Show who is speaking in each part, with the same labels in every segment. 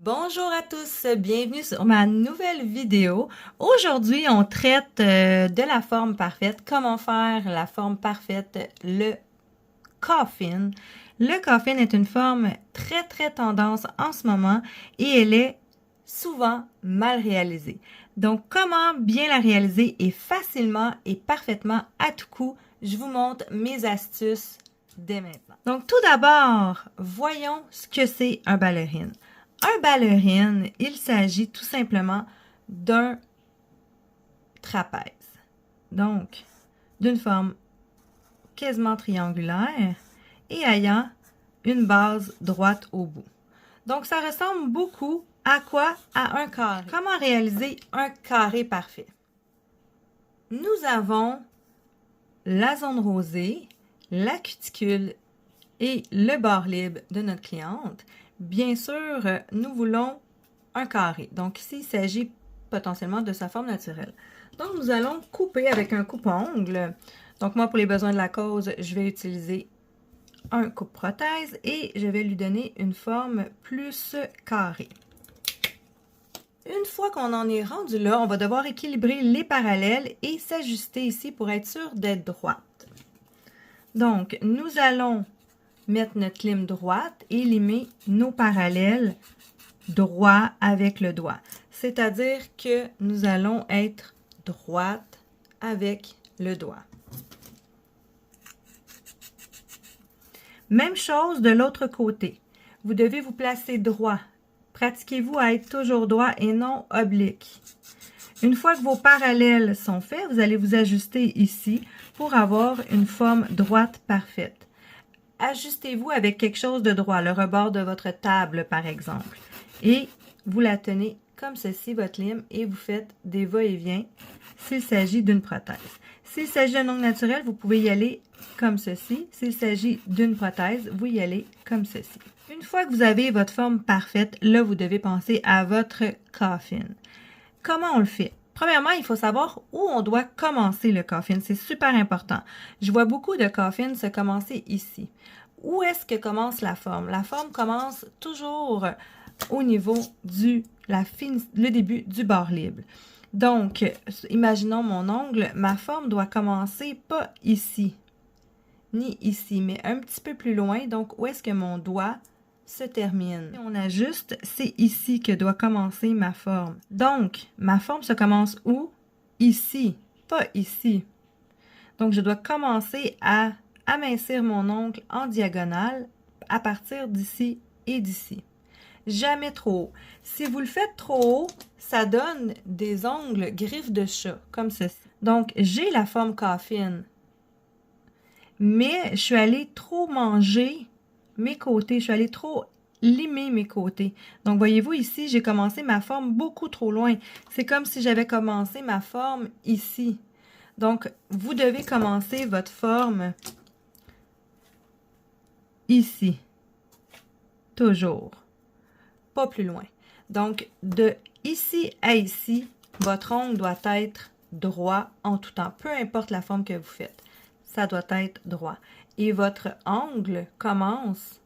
Speaker 1: Bonjour à tous, bienvenue sur ma nouvelle vidéo. Aujourd'hui, on traite de la forme parfaite, comment faire la forme parfaite, le coffin. Le coffin est une forme très tendance en ce moment et elle est souvent mal réalisée. Donc, comment bien la réaliser et facilement et parfaitement à tout coup, je vous montre mes astuces dès maintenant. Donc, tout d'abord, voyons ce que c'est un ballerine. Un ballerine, il s'agit tout simplement d'un trapèze. Donc, d'une forme quasiment triangulaire et ayant une base droite au bout. Donc, ça ressemble beaucoup à quoi? À un carré. Comment réaliser un carré parfait? Nous avons la zone rosée, la cuticule et le bord libre de notre cliente. Bien sûr, nous voulons un carré. Donc ici, il s'agit potentiellement de sa forme naturelle. Donc nous allons couper avec un coupe-ongle. Donc moi, pour les besoins de la cause, je vais utiliser un coupe-prothèse et je vais lui donner une forme plus carrée. Une fois qu'on en est rendu là, on va devoir équilibrer les parallèles et s'ajuster ici pour être sûr d'être droite. Donc, nous allons mettre notre lime droite et limer nos parallèles droits avec le doigt. C'est-à-dire que nous allons être droite avec le doigt. Même chose de l'autre côté. Vous devez vous placer droit. Pratiquez-vous à être toujours droit et non oblique. Une fois que vos parallèles sont faits, vous allez vous ajuster ici pour avoir une forme droite parfaite. Ajustez-vous avec quelque chose de droit, le rebord de votre table par exemple. Et vous la tenez comme ceci, votre lime, et vous faites des va-et-vient s'il s'agit d'une prothèse. S'il s'agit d'un ongle naturel, vous pouvez y aller comme ceci. S'il s'agit d'une prothèse, vous y allez comme ceci. Une fois que vous avez votre forme parfaite, là, vous devez penser à votre coffin. Comment on le fait? Premièrement, il faut savoir où on doit commencer le coffin. C'est super important. Je vois beaucoup de coffins se commencer ici. Où est-ce que commence la forme? La forme commence toujours au niveau le début du bord libre. Donc, imaginons mon ongle, ma forme doit commencer pas ici, ni ici, mais un petit peu plus loin. Donc, où est-ce que mon doigt se termine? Si on ajuste, c'est ici que doit commencer ma forme. Donc, ma forme se commence où? Ici, pas ici. Donc, je dois commencer à amincir mon ongle en diagonale à partir d'ici et d'ici. Jamais trop haut. Si vous le faites trop haut, ça donne des ongles griffes de chat, comme ceci. Donc, j'ai la forme coffin, mais je suis allée trop manger mes côtés. Je suis allée trop limer mes côtés. Donc, voyez-vous ici, j'ai commencé ma forme beaucoup trop loin. C'est comme si j'avais commencé ma forme ici. Donc, vous devez commencer votre forme ici. Toujours. Pas plus loin. Donc, de ici à ici, votre ongle doit être droit en tout temps. Peu importe la forme que vous faites, ça doit être droit. Et votre angle commence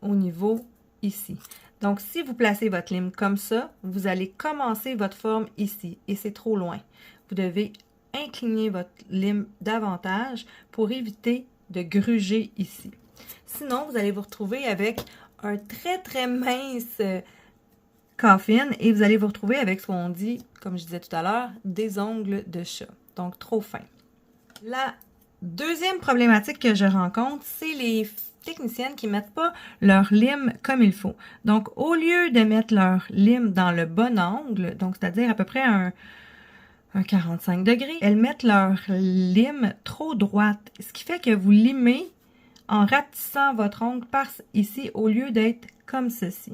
Speaker 1: au niveau ici. Donc, si vous placez votre lime comme ça, vous allez commencer votre forme ici. Et c'est trop loin. Vous devez incliner votre lime davantage pour éviter de gruger ici. Sinon, vous allez vous retrouver avec un très mince coffin et vous allez vous retrouver avec ce qu'on dit, comme je disais tout à l'heure, des ongles de chat. Donc, trop fin. La deuxième problématique que je rencontre, c'est les techniciennes qui ne mettent pas leur lime comme il faut. Donc, au lieu de mettre leur lime dans le bon angle, donc c'est-à-dire à peu près un 45 degrés, elles mettent leur lime trop droite, ce qui fait que vous limez en rapetissant votre ongle par ici au lieu d'être comme ceci.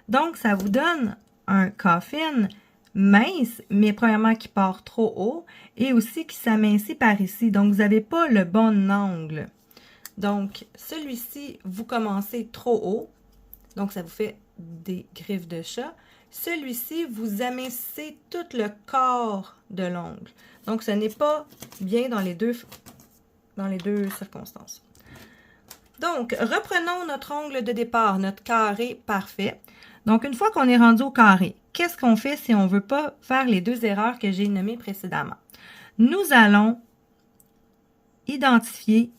Speaker 1: Donc, ça vous donne un coffin mince, mais premièrement qui part trop haut et aussi qui s'amincit par ici. Donc, vous n'avez pas le bon angle. Donc, celui-ci, vous commencez trop haut. Donc, ça vous fait des griffes de chat. Celui-ci, vous amincissez tout le corps de l'ongle. Donc, ce n'est pas bien dans les deux circonstances. Donc, reprenons notre ongle de départ, notre carré parfait. Donc, une fois qu'on est rendu au carré, qu'est-ce qu'on fait si on ne veut pas faire les deux erreurs que j'ai nommées précédemment? Nous allons identifier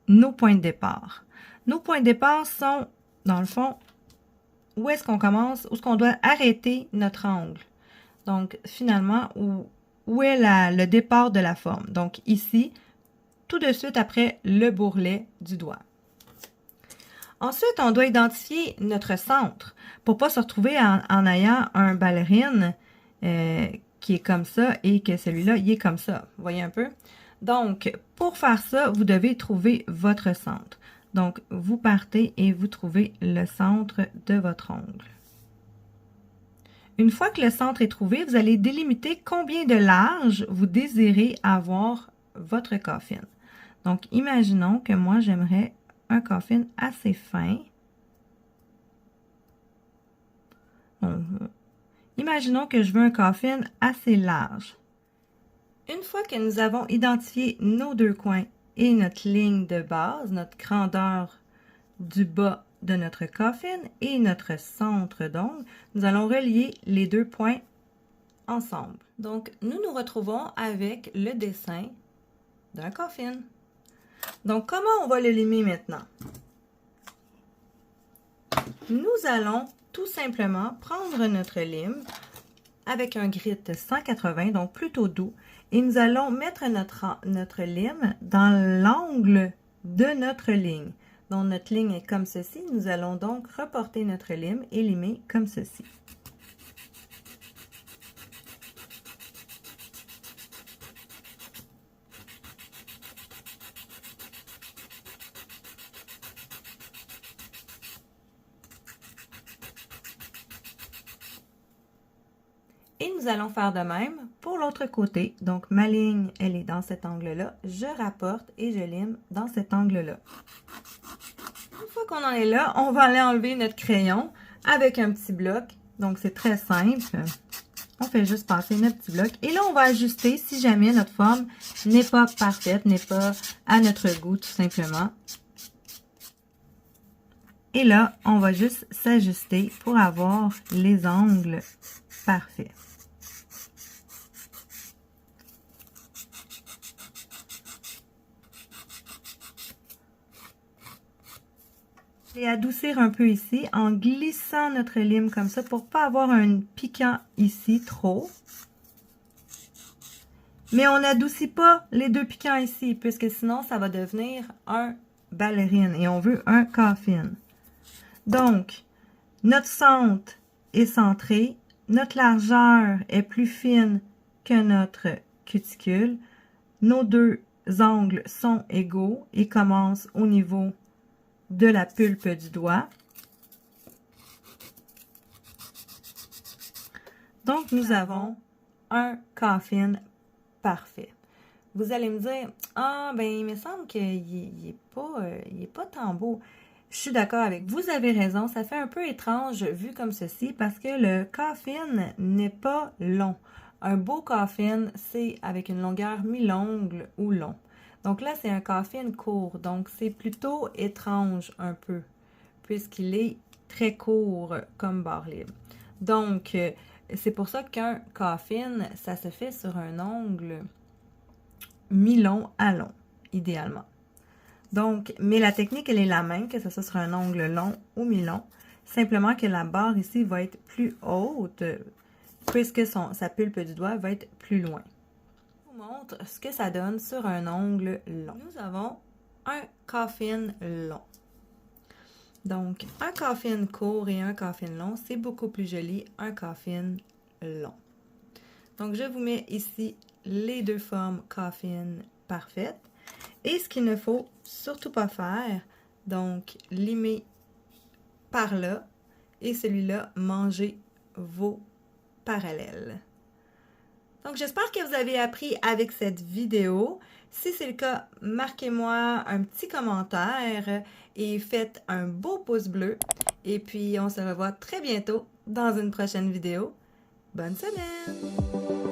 Speaker 1: nos points de départ. Nos points de départ sont, dans le fond, où est-ce qu'on commence, où est-ce qu'on doit arrêter notre angle. Donc, finalement, où est le départ de la forme. Donc, ici, tout de suite après le bourrelet du doigt. Ensuite, on doit identifier notre centre pour ne pas se retrouver en ayant un ballerine qui est comme ça et que celui-là, il est comme ça. Vous voyez un peu? Donc, pour faire ça, vous devez trouver votre centre. Donc, vous partez et vous trouvez le centre de votre ongle. Une fois que le centre est trouvé, vous allez délimiter combien de large vous désirez avoir votre coffin. Donc, imaginons que moi, j'aimerais un coffin assez fin. Imaginons que je veux un coffin assez large. Une fois que nous avons identifié nos deux coins et notre ligne de base, notre grandeur du bas de notre coffin et notre centre d'ongle, nous allons relier les deux points ensemble. Donc, nous nous retrouvons avec le dessin d'un coffin. Donc, comment on va le limer maintenant? Nous allons tout simplement prendre notre lime avec un grit 180, donc plutôt doux, et nous allons mettre notre lime dans l'angle de notre ligne. Donc, notre ligne est comme ceci. Nous allons donc reporter notre lime et limer comme ceci. Et nous allons faire de même pour l'autre côté. Donc, ma ligne, elle est dans cet angle-là. Je rapporte et je lime dans cet angle-là. Une fois qu'on en est là, on va aller enlever notre crayon avec un petit bloc. Donc, c'est très simple. On fait juste passer notre petit bloc. Et là, on va ajuster si jamais notre forme n'est pas parfaite, n'est pas à notre goût, tout simplement. Et là, on va juste s'ajuster pour avoir les angles parfaits. Et adoucir un peu ici en glissant notre lime comme ça pour ne pas avoir un piquant ici trop. Mais on n'adoucit pas les deux piquants ici puisque sinon ça va devenir un ballerine et on veut un coffin. Donc, notre centre est centré, notre largeur est plus fine que notre cuticule. Nos deux angles sont égaux et commencent au niveau de la pulpe du doigt. Donc, nous avons un coffin parfait. Vous allez me dire, ah, ben, il me semble qu'il est pas tant beau. Je suis d'accord avec vous. Vous avez raison. Ça fait un peu étrange vu comme ceci parce que le coffin n'est pas long. Un beau coffin, c'est avec une longueur mi-longue ou long. Donc là, c'est un coffin court. Donc, c'est plutôt étrange un peu puisqu'il est très court comme barre libre. Donc, c'est pour ça qu'un coffin, ça se fait sur un ongle mi-long à long, idéalement. Donc, mais la technique, elle est la même, que ce soit sur un ongle long ou mi-long. Simplement que la barre ici va être plus haute puisque sa pulpe du doigt va être plus loin. Je vous montre ce que ça donne sur un ongle long. Nous avons un coffin long. Donc, un coffin court et un coffin long, c'est beaucoup plus joli, un coffin long. Donc, je vous mets ici les deux formes coffin parfaites. Et ce qu'il ne faut surtout pas faire, donc limer par là et celui-là, manger vos parallèles. Donc, j'espère que vous avez appris avec cette vidéo. Si c'est le cas, marquez-moi un petit commentaire et faites un beau pouce bleu. Et puis, on se revoit très bientôt dans une prochaine vidéo. Bonne semaine!